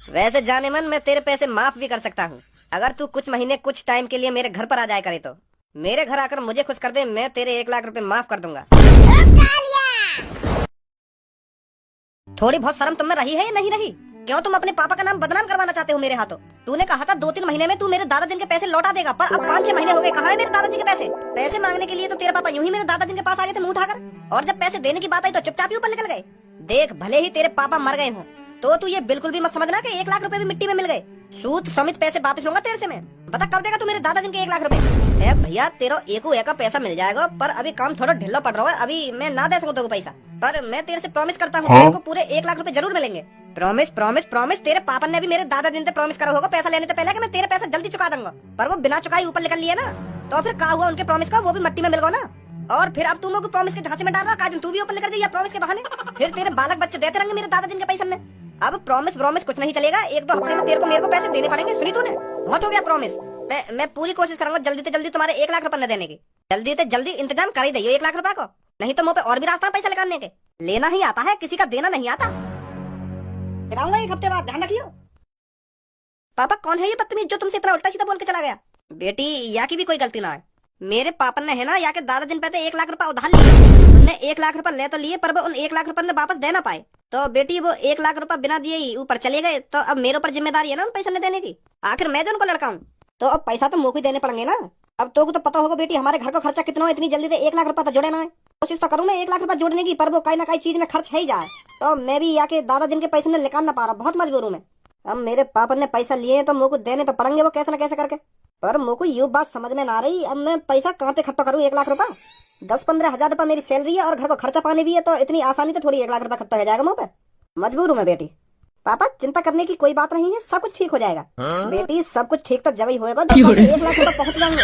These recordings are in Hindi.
वैसे जाने मन मैं तेरे पैसे माफ भी कर सकता हूँ, अगर तू कुछ महीने कुछ टाइम के लिए मेरे घर पर आ जाया करे तो। मेरे घर आकर मुझे खुश कर दे, मैं तेरे 1 लाख रुपए माफ कर दूंगा। थोड़ी बहुत शर्म तुम में रही है या नहीं रही? क्यों तुम अपने पापा का नाम बदनाम करवाना चाहते हो मेरे हाथों? तूने कहा था 2-3 महीने में तू मेरे दादाजी के पैसे लौटा देगा, पर अब 5-6 महीने हो गए, कहाँ है मेरे दादाजी के पैसे? पैसे मांगने के लिए तो तेरे पापा यूं ही मेरे दादाजी के पास आ गए थे मुंह उठाकर, और जब पैसे देने की बात आई तो चुपचाप ही ऊपर निकल गए। देख, भले ही तेरे पापा मर गए हों, तो तू ये बिल्कुल भी मत समझना कि 1 लाख रुपए भी मिट्टी में मिल गए। सूद समेत पैसे वापस लूंगा तेरे से मैं। बता कब देगा तू मेरे दादाजी के 1 लाख रुपए? भैया तेरा एक का पैसा मिल जाएगा, पर अभी काम थोड़ा ढिल्ला पड़ रहा है, अभी मैं ना दे सकूं तेरे को पैसा, पर मैं तेरे से प्रॉमिस करता हूँ तेरे को पूरे 1 लाख रुपए जरूर मिलेंगे। Promise promise promise. तेरे पापा ने भी मेरे दादाजी से प्रॉमिस करा होगा पैसा लेने से पहले कि मैं तेरे पैसा जल्दी चुका दूंगा, पर वो बिना चुकाई ऊपर निकल लिए ना, तो फिर कहा हुआ उनके प्रॉमिस का वो भी मिट्टी में मिल गया ना। और फिर अब तुम लोग प्रॉमिस के झांसे में डाल रहा, काजन तू भी ऊपर निकल जाइए प्रॉमिस के बहाने, फिर तेरे बालक बच्चे देते रहेंगे मेरे दादाजी के पैसे में। अब प्रॉमिस प्रॉमिस कुछ नहीं चलेगा, 1-2 हफ्ते में तेरे को मेरे को पैसे देने पड़ेंगे, सुनी तूने? बहुत हो गया प्रॉमिस। मैं पूरी कोशिश करूंगा जल्दी से जल्दी तुम्हारे 1 लाख रुपए न देने की, जल्दी से जल्दी इंतजाम कर ही दे 1 लाख रुपए को, नहीं तो मुंह पे और भी रास्ता पैसा निकालने के। लेना ही आता है, किसी का देना नहीं आता। फिर आऊंगा 1 हफ्ते बाद, ध्यान रखियो। पापा कौन है ये बदतमीज जो तुमसे इतना उल्टा सीधा बोल के चला गया? बेटी या की भी कोई गलती ना है, मेरे पापा ने है ना या के दादाजी पे 1 लाख रुपए उधार लिए, उनने 1 लाख रुपए ले तो लिए, पर वो उन 1 लाख रुपए ने वापस दे ना पाए, तो बेटी वो 1 लाख रुपए बिना दिए ही ऊपर चले गए, तो अब मेरे ऊपर जिम्मेदारी है ना उन पैसे न देने की। आखिर मैं जो उनको लड़का हूँ, तो अब पैसा तो मुझे ही देने पड़ेंगे ना। अब तो पता होगा बेटी हमारे घर का खर्चा कितना हो, इतनी जल्दी से 1 लाख रुपए तो जोड़े ना है। कोशिश तो करूँ मैं 1 लाख रुपए जोड़ने की, पर वो कहीं ना कहीं चीज में खर्च है ही जाए, तो मैं भी या के दादाजी के पैसे निकाल ना पा रहा, बहुत मजबूर हूँ मैं। अब मेरे पापा ने पैसा लिए तो मुझे देने तो पड़ेंगे वो कैसे न कैसे करके, पर मुझे ये बात समझ में ना रही, अब मैं पैसा कहाँ पे इकट्ठा करूँ 1 लाख रुपए? 10-15 हजार रुपए मेरी सैलरी है और घर को खर्चा पानी भी है, तो इतनी आसानी से थोड़ी 1 लाख रुपए इकट्ठा हो जाएगा मुँह पे। मजबूर हूँ मैं बेटी। पापा चिंता करने की कोई बात नहीं है, सब कुछ ठीक हो जाएगा। बेटी सब कुछ ठीक तो जब ही होएगा जब 1 लाख रुपए पहुँच जाएंगे,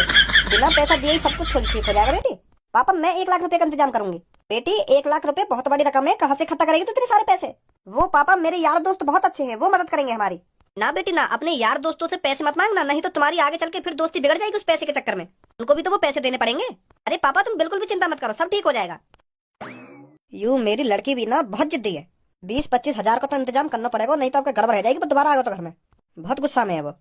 बिना पैसा दिए ही सब कुछ ठीक हो जाएगा बेटी। पापा मैं 1 लाख रुपए का इंतजाम करूंगी। बेटी 1 लाख रुपए बहुत बड़ी रकम है, कहाँ से इकट्ठा करेगी तू इतने सारे पैसे? वो पापा मेरे यार दोस्त बहुत अच्छे हैं, वो मदद करेंगे हमारी। ना बेटी ना, अपने यार दोस्तों से पैसे मत मांगना, नहीं तो तुम्हारी आगे चल के फिर दोस्ती बिगड़ जाएगी उस पैसे के चक्कर में, उनको भी तो वो पैसे देने पड़ेंगे। अरे पापा तुम बिल्कुल भी चिंता मत करो, सब ठीक हो जाएगा। यूं मेरी लड़की भी ना बहुत जिद्दी है, 20-25 हजार का तो इंतजाम करना पड़ेगा, नहीं तो आपका गड़बड़ हो जाएगी, वो दोबारा आ गया तो घर में बहुत गुस्सा में है वो।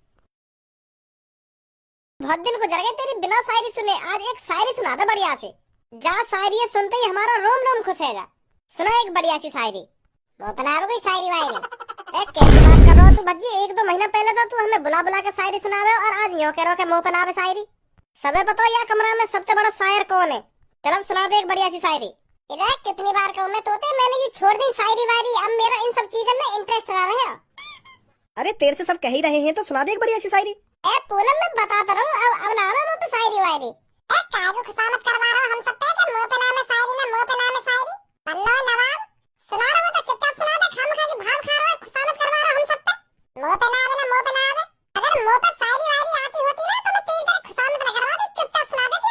बहुत दिन गुजर गए तेरी बिना शायरी सुने, आज एक शायरी सुना दे बढ़िया से। जा शायरी सुनते ही हमारा रोम रोम खुश है। जा सुना एक बढ़िया सी शायरी। वो बना कोई शायरी वायरी कैसी बात कर रहा हो तू भज्जी? 1-2 महीना पहले तो तू हमें बुला बुला के शायरी सुना रहे हो, और आज यूं कह रहे हो कि मुंह पे ना आवे शायरी। सबे बताओ यार कमरा में सबसे बड़ा शायर कौन है? चल सुना दे एक बढ़िया सी शायरी। कितनी बार कहूं मैं तोते, मैंने ये छोड़ दी शायरी वायरी, अब मेरा इन सब चीजों में इंटरेस्ट रहा है। अरे तेरे से सब कह ही रहे हैं तो सुना दे एक बढ़िया सी शायरी। पूनम मैं बताता रहूं, अब ना मुंह पे शायरी वायरी। काय को खुशामत करवा रहा हम सब पे कि मुंह पे नाम है शायरी ना मुंह पे नाम है शायरी। बल्लो नवाब सुना रहा हो तो चुपचाप सुना दे, खामखा की भाव खा रहा है, खुशामत करवा रहा हम सब पे। मुंह पे नाम है ना मुंह पे नाम है, अगर मुंह पे शायरी वायरी आती होती ना तो मैं तेरी तरह खुशामत न करवाती, चुपचाप सुना देती।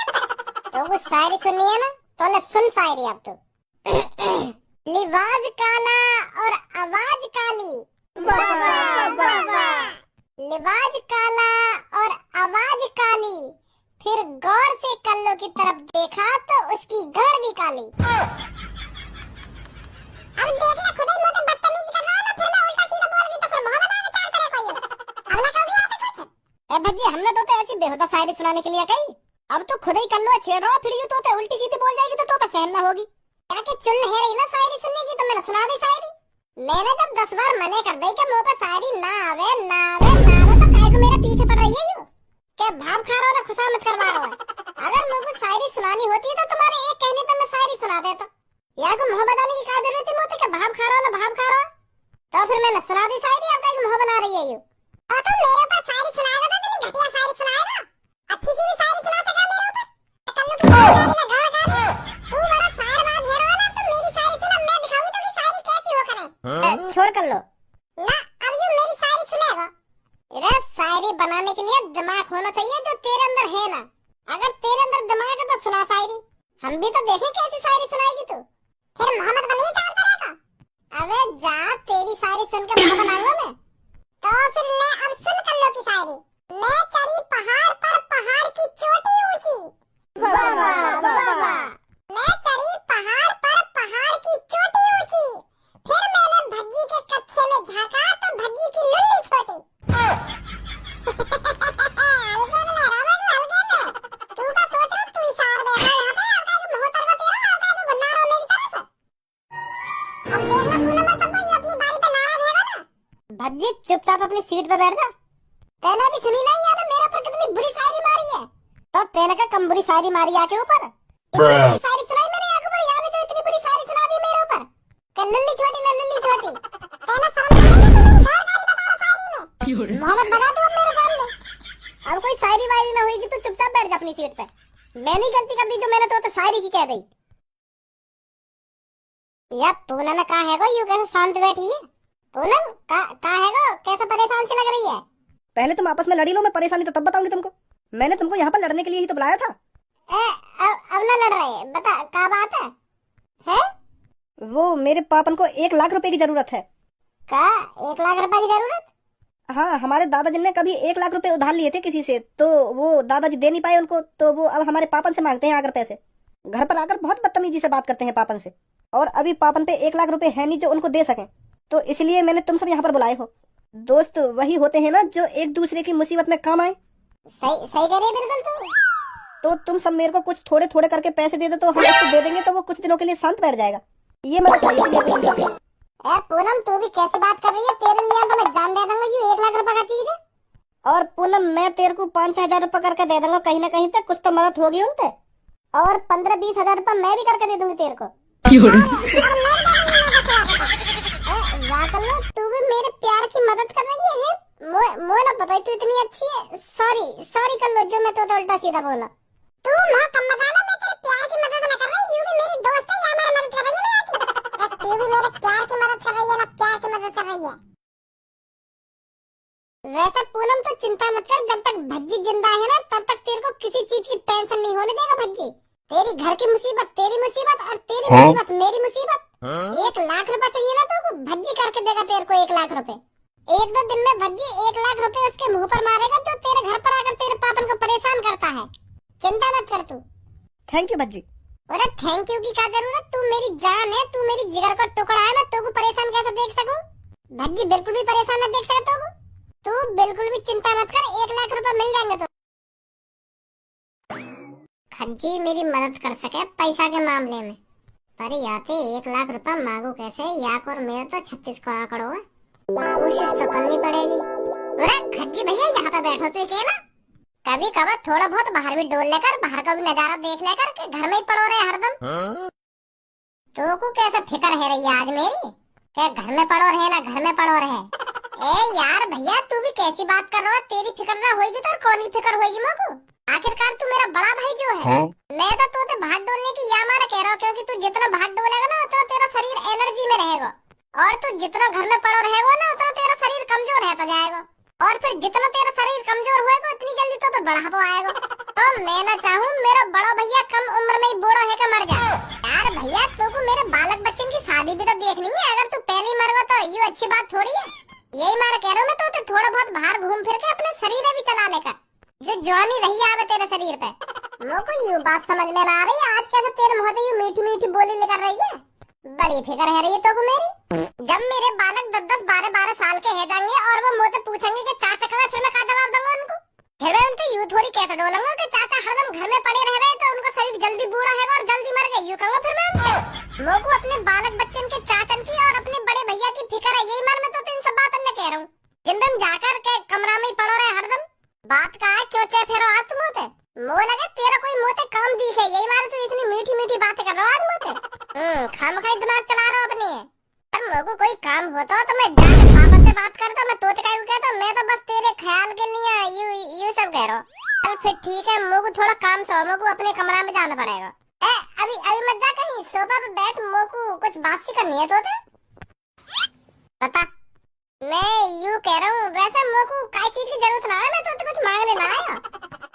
तो कुछ शायरी सुननी है ना तो ले सुन शायरी अब तो। लिबास काला और आवाज काली, वाह वाह वाह वाह। लिबास काला और आवाज काली, फिर गौर से कल्लो की तरफ देखा तो उसकी गढ़ भी काली। अब देखना खुद ही मुंह पे बदतमीजी कर रहा हो ना, फिर मैं उल्टा सीधा बोल दी तो फिर मोहब्बत आने चाल करे कोई। अब ना कभी आता कुछ। भज्जी हमने तो ऐसी बेहुदा शायरी सुनाने के लिए कही, अब तो खुद ही कल्लो छेड़ रहा, फिर यूं तो उल्टी सीधी बोल जाएगी तो सहन ना होगी। ताकि चुन है रही ना शायरी सुनने की, तो मैंने सुना दी शायरी। मैंने जब 10 बार मने कर दी कि मुंह पे शायरी ना आवे ना आवे ना आवे, तो काहे को मेरा पीछे पड़ रही है यूं के भाव खा रहा हो ना खुशामत करवा रहा है। अगर मुझे शायरी सुनानी होती तो तुम्हारे एक कहने पे मैं शायरी सुना देता, या को मुंह बनाने की क्या जरूरत थी मुझे कि भाव खा रहा हो ना भाव खा रहा हो? तो फिर मैंने सुना दी शायरी, अब कहीं मुंह बना रही है यूं। और तुम मेरे ऊपर शायरी सुनाएगा तो तुम घटिया शायरी सुनाएगा, अच्छी सी भी शायरी सुना सका मेरे ऊपर। कल्लू की शायरी ना गाल गाल, तू बड़ा शायरबाज है ना, तुम मेरी शायरी सुना, मैं दिखाऊं तो शायरी कैसी हो करे। छोड़ कर लो ना, अब यूं मेरी शायरी सुनेगा। इधर शायरी बनाने के लिए दिमाग होना चाहिए जो तेरे अंदर है ना, अगर तेरे अंदर दिमाग है तो सुना शायरी, हम भी तो देखें कैसी शायरी सुनाएगी तू। फिर मोहम्मद बनी चाल करेगा। अबे जा तेरी शायरी सुन के मोहम्मद बनाऊंगा मैं, तो फिर मैं अब सुन कर लो की शायरी। मैं चढ़ी पहाड़ पर पहाड़ की चोटी ऊंची, वाह वाह वाह वाह। मैं चढ़ी पहाड़ पर पहाड़ की चोटी ऊंची, फिर मैंने भज्जी के कच्छे में झांका तो भज्जी की लुल्ली भज्जी चुपचाप अपनी सीट पे बैठ जा। तेने भी सुनी नहीं यार मेरे ऊपर कितनी बुरी शायरी मारी है। तो तेने का कम बुरी शायरी मारी आके ऊपर। इतनी बुरी शायरी सुनाई मैंने आके ऊपर, यहाँ भी जो इतनी बुरी शायरी सुना दी मेरे ऊपर। कल्लुल्ली छोटी नल्लुल्ली छोटी। तेने शर्म नहीं आई तो मेरी घर गाली बता रहा शायरी में। मोहम्मद बगा तू अब मेरे सामने। अब कोई शायरी वायरी ना होगी, तू चुपचाप बैठ जा अपनी सीट पे। मैंने गलती कर दी जो मैंने तो शायरी की कह दी। यार पूनम कहाँ है गो, यूं कैसे शांत बैठी है? पूनम कहाँ है गो, कैसे परेशान सी लग रही है? पहले तुम आपस में लड़ी लो, मैं परेशानी तो तब बताऊंगी तुमको। मैंने तुमको यहाँ पर लड़ने के लिए ही तो बुलाया था। अब ना लड़ रहे, बता क्या बात है? हैं? वो मेरे पापन को 1 लाख रुपए की जरूरत है। का 1 लाख रुपए की जरूरत? हाँ, हमारे दादाजी ने कभी 1 लाख रुपए उधार लिए थे किसी से, तो वो दादाजी दे नहीं पाए उनको, तो वो अब हमारे पापन से मांगते हैं आकर पैसे। घर पर आकर बहुत बदतमीजी से बात करते हैं पापन से, और अभी पापन पे 1 लाख रुपए है नहीं जो उनको दे सकें, तो इसलिए मैंने तुम सब यहाँ पर बुलाए हो। दोस्त वही होते हैं ना जो एक दूसरे की मुसीबत में काम आए। सही कह रही है बिल्कुल तू। तो तुम सब मेरे को कुछ थोड़े थोड़े करके पैसे दे दो, तो हम उसको दे देंगे, तो वो कुछ दिनों के लिए शांत बैठ जाएगा। ये मत बताइए। पूनम तू भी कैसे बात कर रही है? तेरे लिए तो मैं जान दे दूंगा, ये 1 लाख रुपए का चीज है। और पूनम मैं तेरे को 5-6 हजार रुपए करके दे दूंगा, कहीं ना कहीं तक कुछ तो मदद होगी उनसे। और 15-20 हजार रुपए मैं भी करके दे दूंगी तेरे को। तू भी मेरे प्यार की मदद कर रही है? मोए ना पता तू इतनी अच्छी है। सॉरी कर लो जो मैं तो उल्टा सीधा बोला। तू मां कम मजा ना, मैं तेरे प्यार की मदद ना कर रही, यूं भी मेरी दोस्त है, या हमारी मदद कर रही है ना। तू भी मेरे प्यार की मदद कर रही है ना, प्यार की मदद कर रही है। वैसे पूनम तो चिंता मत कर, जब तक भज्जी जिंदा है ना तब तक तेरे को किसी चीज की टेंशन नहीं होने देगा भज्जी। तेरी घर की मुसीबत तेरी मुसीबत, और तेरी मुसीबत मेरी मुसीबत। 1 लाख रुपए चाहिए ना तो भज्जी करके देगा तेरे को 1 लाख रुपए। 1-2 दिन में भज्जी 1 लाख रुपए उसके मुंह पर मारेगा जो तेरे घर पर आकर तेरे पापन को परेशान करता है। चिंता मत कर तू। Thank you Bhajji. अरे थैंक यू की क्या जरूरत, तू मेरी जान है, तू मेरी जिगर का टुकड़ा है, मैं तेरे को परेशान कैसे देख सकूं? भज्जी बिल्कुल भी परेशान न देख सकता हूं। तू बिल्कुल भी चिंता मत कर, 1 लाख रुपए मिल जाएंगे तो। खज्जी मेरी मदद कर सके पैसा के मामले में, पर याते 1 लाख रुपए मांगू कैसे? याक और मेरे तो 36 का आंकड़ो है, कोशिश तो करनी पड़ेगी। अरे खज्जी भैया यहाँ पे बैठो तो अकेला, कभी कभार थोड़ा बहुत बाहर भी डोल लेकर, बाहर का भी नजारा देख लेकर के घर में ही पड़ो रहे हरदम। तो को कैसे फिक्र है रही आज मेरी, क्या घर में पड़ो रहे ना घर में पड़ो रहे? ए यार भैया तू भी कैसी बात कर रहा है? तेरी फिक्र ना होगी तो कौन की फिक्र होगी मेरे को? आखिरकार तू मेरा बड़ा भाई जो है। मैं तो तू भाग डोलने की या मारा कह रहा हूँ, क्योंकि तू जितना भाग डोलेगा ना उतना तेरा शरीर एनर्जी में रहेगा, और तू जितना घर में पड़ा रहेगा ना उतना तेरा शरीर कमजोर रहता जाएगा, और फिर जितना तेरा शरीर कमजोर होएगा उतनी जल्दी तो बढ़ावा आएगा। तो मैं ना चाहूँ मेरा बड़ा भैया कम उम्र में ही बूढ़ा है का मर जाए। यार भैया तू को मेरे बालक बच्चन की शादी भी तो देखनी है, अगर तू पहले ही मरवा तो ये अच्छी बात थोड़ी है। यही मारा कह रहा हूँ मैं तो थोड़ा बहुत बाहर घूम फिर के अपने शरीर भी चला लेकर, जो जवानी रही आवे तेरे शरीर पे। मुझको यूं बात समझ में ना आ रही, आज कैसे तेरे मुंह से यूं मीठी मीठी बोली लेकर रही है? बड़ी फिक्र है रही है तो को मेरी। जब मेरे बालक 10-10, 12-12 साल के है जाएंगे और वो मुझसे पूछेंगे कि चाचा कहाँ, फिर मैं क्या जवाब दूंगा उनको? फिर मैं उनसे यूं थोड़ी कहकर डोलूंगा कि चाचा हरदम घर में पड़े रह रहे तो उनका शरीर जल्दी बूढ़ा है और जल्दी मर गए, यूं कहूंगा फिर मैं उनसे। मुझको अपने बालक बच्चन के चाचन की और अपने बड़े भैया की फिक्र है, यही मार मैं तो इन सब बातों में कह रहा हूँ। जिन दिन जाकर के कमरा में ही पड़ो रहे हरदम, बात का है क्यों चे फेरो आज तुम होते? मुझे लगा तेरा कोई मुंह काम दिखे, यही मारे तू इतनी मीठी मीठी बातें कर रहा है आज मुझे। खामखाई दिमाग चला रहा अपने। पर मुझको कोई काम होता तो मैं जाके पापा से बात करता, मैं तो क्या कहता, मैं तो बस तेरे ख्याल के लिए यू सब कह रहा हूँ। चल फिर ठीक है, मुझको थोड़ा काम सो, मुझको अपने कमरा में जाना पड़ेगा। अभी मत जा कहीं, सोफा पे बैठ, मुझको कुछ बात सी करनी है तो बता। मैं यूं कह रहा हूँ, वैसे मुझको काय चीज की जरूरत ना है, मैं तो कुछ मांगने ना आया।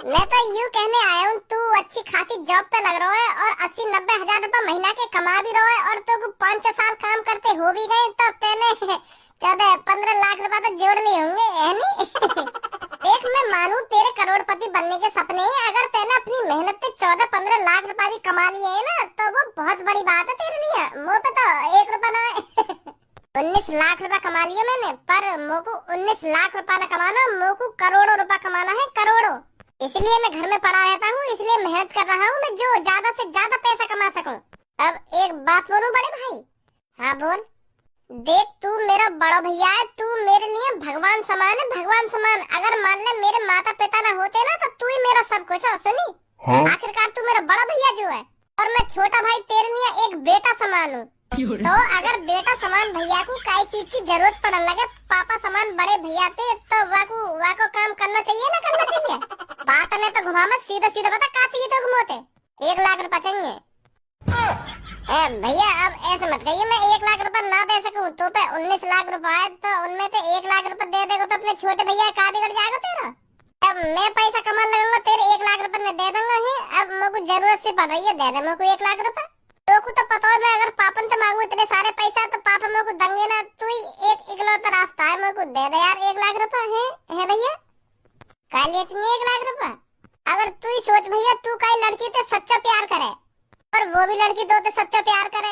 मैं तो यूं कहने आया हूँ, तू अच्छी खासी जॉब पे लग रहा है और 80-90 हजार रुपए महीना के कमा भी रहा है, और तो 5-6 साल काम करते हो भी गए तो तेने 14-15 लाख रुपए तो जोड़ लिए होंगे, है नी? देख मैं मानू तेरे करोड़पति बनने के सपने हैं, अगर तेने अपनी मेहनत से 14-15 लाख रुपए भी कमा लिए है ना तो वो बहुत बड़ी बात है तेरे लिए। मुँह पे तो 1 रुपया ना है। 19 लाख रुपए कमा लिए मैंने, पर मोको 19 लाख रुपए न कमाना, मोको करोड़ों रुपए कमाना है, करोड़ों। इसलिए मैं घर में पड़ा रहता हूँ, इसलिए मेहनत कर रहा हूँ मैं, जो ज्यादा से ज्यादा पैसा कमा सकूं। अब एक बात बोलूं बड़े भाई? हाँ बोल। देख तू मेरा बड़ा भैया है, तू मेरे लिए भगवान समान है, भगवान समान। अगर मान ले मेरे माता पिता ना होते ना तो तू ही मेरा सब कुछ है, सुनी। आखिरकार तू मेरा बड़ा भैया जो है और मैं छोटा भाई, तेरे लिए एक बेटा समान हूँ। तो अगर बेटा समान भैया को काई चीज की जरूरत पड़ने लगे, पापा समान बड़े भैया थे, तो वाको काम करना चाहिए ना करना चाहिए। बात ने तो घुमा मत, सीधा सीधा बता का चाहिए तो घुमोते। 1 लाख रुपए चाहिए। भैया अब ऐसे मत कहिए, मैं 1 लाख रुपए ना दे सकूं तो पे 19 लाख रुपए है, तो उनमें से 1 लाख रुपए दे देगा तो अपने छोटे भैया का बिगड़ जाएगा तेरा। अब मैं पैसा कमा लगूंगा, तेरे 1 लाख रुपए मैं दे दूंगा ही। अब मेरे को जरूरत से पड़ रही है, दे दे मेरे को 1 लाख रुपए। तो को तो पता है मैं अगर पापन से मांगू इतने सारे पैसा तो पापा मेरे को देंगे ना। तू ही एक इकलौता रास्ता है, मेरे को दे दे यार 1 लाख रुपए है भैया। कालिया चाहिए 1 लाख रुपए। अगर तू ही सोच भैया, तू कई लड़की से सच्चा प्यार करे और वो भी लड़की तो सच्चा प्यार करे,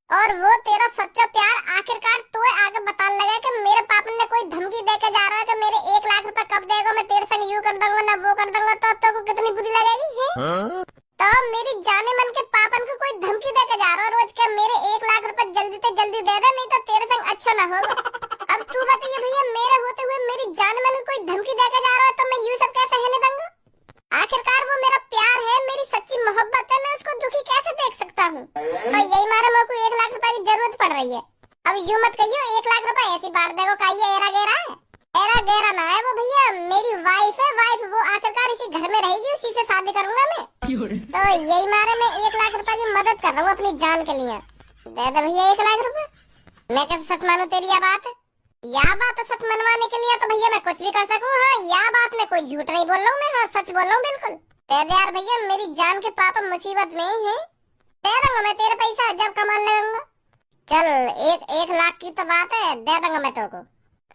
और वो तेरा सच्चा प्यार आखिरकार तू आगे बताने लगा कि मेरे पापा ने कोई धमकी देके जा रहा है कि मेरे 1 लाख रुपए कब देगा, मैं तेरे संग यूं कर दूंगा ना वो कर दूंगा, तो को कितनी बुरी लगेगी है? तो मेरी जाने मन के पापन को कोई धमकी देके जा रहा है रोज के मेरे 1 लाख रुपए जल्दी से जल्दी दे दे, नहीं तो तेरे संग अच्छा ना होगा। अब तू बताइए भैया, मेरे होते हुए मेरी जाने मन को कोई धमकी देके जा रहा है तो मैं यूं सब कैसे रहने दूंगा? आखिरकार वो मेरा प्यार है, मेरी सच्ची मोहब्बत है, मैं उसको दुखी कैसे देख सकता हूँ? तो यही मारे मेरे को 1 लाख रुपए की जरूरत पड़ रही है। अब यूं मत कहियो 1 लाख रुपए ऐसी बांट देगो का ये एरा गेरा है। एरा गेरा ना है वो भैया, मेरी वाइफ है, वाइफ वो आखिरकार इसी घर में रहेगी, उसी से शादी करूंगा मैं। तो यही मारे मैं 1 लाख रुपए की मदद कर रहा हूँ अपनी जान के लिए। दे दे भैया 1 लाख रुपए। मैं कैसे सच मानू तेरी यह बात है? यह बात सच मनवाने के लिए तो भैया मैं कुछ भी कर सकूं। हाँ, यह बात में कोई झूठ नहीं बोल रहा हूँ मैं, हाँ सच बोल रहा हूँ बिल्कुल। दे दे यार भैया, मेरी जान के पापा मुसीबत में ही है, दे दूंगा मैं तेरे पैसा जब कमा लगूंगा। चल 1 लाख की तो बात है, दे दूंगा मैं तेरे को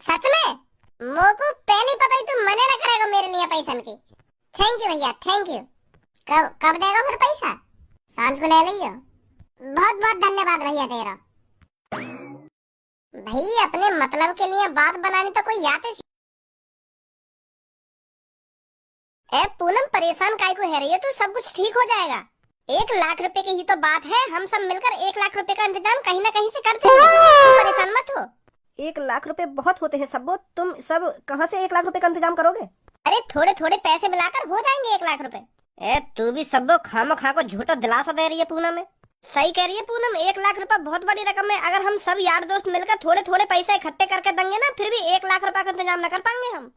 सच में। मोको पहले पता ही तू मने ना करेगा मेरे लिए पैसा की। थैंक यू भैया, थैंक यू। कब देगा फिर पैसा? सांझ को ले लियो। बहुत बहुत धन्यवाद भैया तेरा। भाई अपने मतलब के लिए बात बनानी तो कोई याद है। ए पूनम परेशान काहे को है रही है तू? सब कुछ ठीक हो जाएगा। 1 लाख रुपए की ही तो बात है, हम सब मिलकर 1 लाख रुपए का इंतजाम कहीं ना कहीं से कर देंगे, तू परेशान मत हो। 1 लाख रुपए बहुत होते हैं सबो, तुम सब कहाँ से 1 लाख रुपए का इंतजाम करोगे? अरे थोड़े थोड़े पैसे मिलाकर हो जाएंगे 1 लाख रुपए। ए तू भी सबो खामो खा को झूठा दिलासा दे रही है पूनम में। सही कह रही है पूनम, 1 लाख रुपए बहुत बड़ी रकम है। अगर हम सब यार दोस्त मिलकर थोड़े थोड़े पैसे इकट्ठे करके देंगे ना, फिर भी 1 लाख रुपए का इंतजाम न कर पाएंगे हम।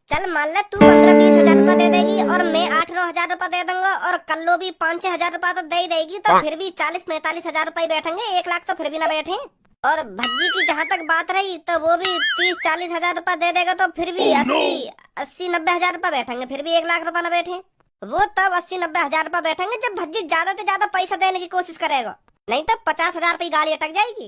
चल मान ले तू 15-20 हजार रुपए दे देगी और मैं 8-9 हजार रुपए दे दूंगा, और कल्लो भी 5-6 हजार रुपए तो दे ही देगी, तो फिर भी 40-45 हजार रुपए बैठेंगे। 1 लाख तो फिर भी ना बैठे। और भज्जी की जहाँ तक बात रही तो वो भी 30-40 हजार रुपए दे देगा, तो फिर भी 80-90 हजार रुपए बैठेंगे, फिर भी 1 लाख रुपए न बैठे। वो तब 80-90 हजार रुपए बैठेंगे जब भज्जी ज्यादा से ज्यादा पैसा देने की कोशिश करेगा, नहीं तो 50 हजार रुपए गाड़ी अटक जाएगी।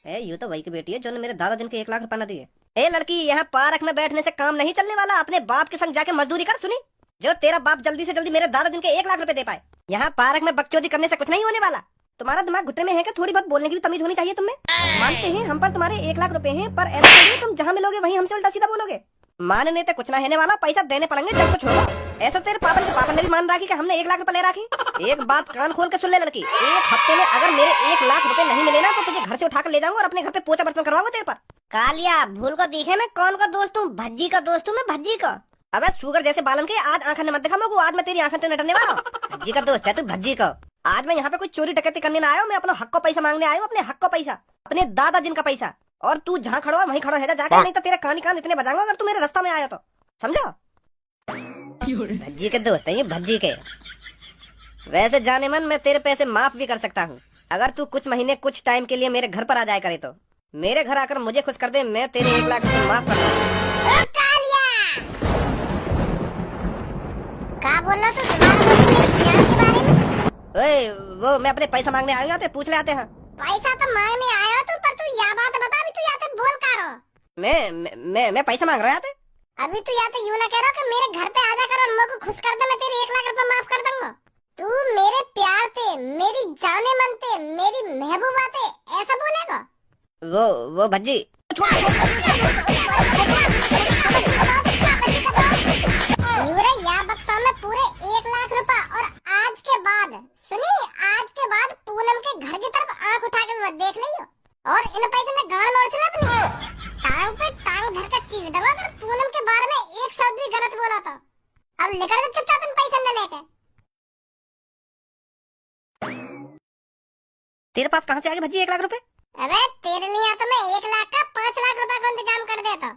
ये तो वही की बेटी है जो ने मेरे दादा जिनके 1 लाख रुपए न दिए। ए लड़की, यहाँ पार्क में बैठने से काम नहीं चलने वाला, अपने बाप के संग जाके मजदूरी कर। सुनी, जो तेरा बाप जल्दी से जल्दी मेरे दादा जिनके 1 लाख रुपए दे पाए। यहाँ पार्क में बकचोदी करने से कुछ नहीं होने वाला। तुम्हारा दिमाग घुटने में है कि थोड़ी बहुत बोलने की भी तमीज होनी चाहिए तुम्हें। मानते हैं हम पर तुम्हारे 1 लाख रुपए हैं, पर ऐसा नहीं तुम जहाँ मिलोगे वहीं हमसे उल्टा सीधा बोलोगे। मानने तो कुछ ना रहने वाला, पैसा देने पड़ेंगे जब कुछ होगा। ऐसा तेरे पापा ने भी मान रखी कि हमने 1 लाख रुपए ले रखे। एक बात कान खोल के सुन ले लड़की, 1 हफ्ते में अगर मेरे 1 लाख रुपए नहीं मिले ना, तो तुझे घर से उठाकर ले जाऊंगा और अपने घर पे पोछा बर्तन करवाऊंगा तेरे पर। कालिया, भूल को दिखे मैं कौन का दोस्त हूँ? भज्जी का दोस्त हूँ मैं, भज्जी का। अबे सुगर जैसे बालन के आज आंखें मत दिखा मेरे को, आज मैं तेरी आंखें से नटने वाला हूँ। भज्जी का दोस्त है तू, भज्जी का। आज मैं यहाँ पे कोई चोरी डकैती करने ना आया हूँ, मैं अपना हक का पैसा मांगने आया हूँ, अपने हक का पैसा, अपने दादा जिनका पैसा। और तू जहाँ खड़ा हो वहीं खड़ा है जाके, नहीं तो तेरे कान इतने बजाऊंगा अगर तू मेरे रास्ता में आया तो, समझा? भज्जी के दोस्त है ये, भज्जी के। वैसे जाने मन मैं तेरे पैसे माफ भी कर सकता हूँ, अगर तू कुछ महीने कुछ टाइम के लिए मेरे घर पर आ जाए करे तो। मेरे घर आकर मुझे खुश कर दे, मैं तेरे 1 लाख रुपए माफ कर दूंगा। क्या बोल रहा तू? मेरी जान के बारे में? ओए, वो मैं अपने पैसा मांगने आए हैं, पूछ ले आते हैं। पैसा तो मांगने आया हो तू, पर तू यह बात बता भी तू यहाँ से बोल कर रहा। मैं पैसा मांग रहा था। अभी तू यहाँ तो यूं ना कह रहा कि मेरे घर पे आजा कर और मेरे को खुश कर दे, मैं तेरे 1 लाख रुपए माफ कर दूंगा। तू मेरे प्यार थे, मेरी जाने मन थे, मेरी महबूबा थे, ऐसा बोलेगा? वो भज्जी यहाँ बक्सा में पूरे 1 लाख रुपए, और आज के बाद सुनिए, आज के बाद पूनम के घर की तरफ आंख उठा कर मत देख लियो। और इन पैसे में गाड़ मोड़ चला अपनी टांग पे टांग धर कर चीज दबा कर पूनम के बारे में एक शब्द भी गलत बोला था। अब लेकर के चुपचाप इन पैसे न लेके। तेरे पास कहाँ से आ गए भज्जी 1 लाख रुपए? अबे तेरे लिए तो मैं 1 लाख का 5 लाख रुपए का इंतजाम कर देता।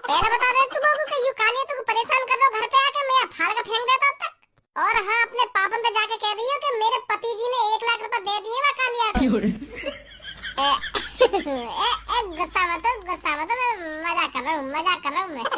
पहले बता दे तू बाबू कि यू कालिया तू परेशान कर दो घर पे आके मैं फाड़ का फेंक देता अब तक। और हाँ अपने पापन पे जाके कह दियो कि मेरे पति जी ने 1 लाख रुपए दे दिए वा कालिया को। गुस्सा मत मैं मजाक कर रहा हूँ मैं।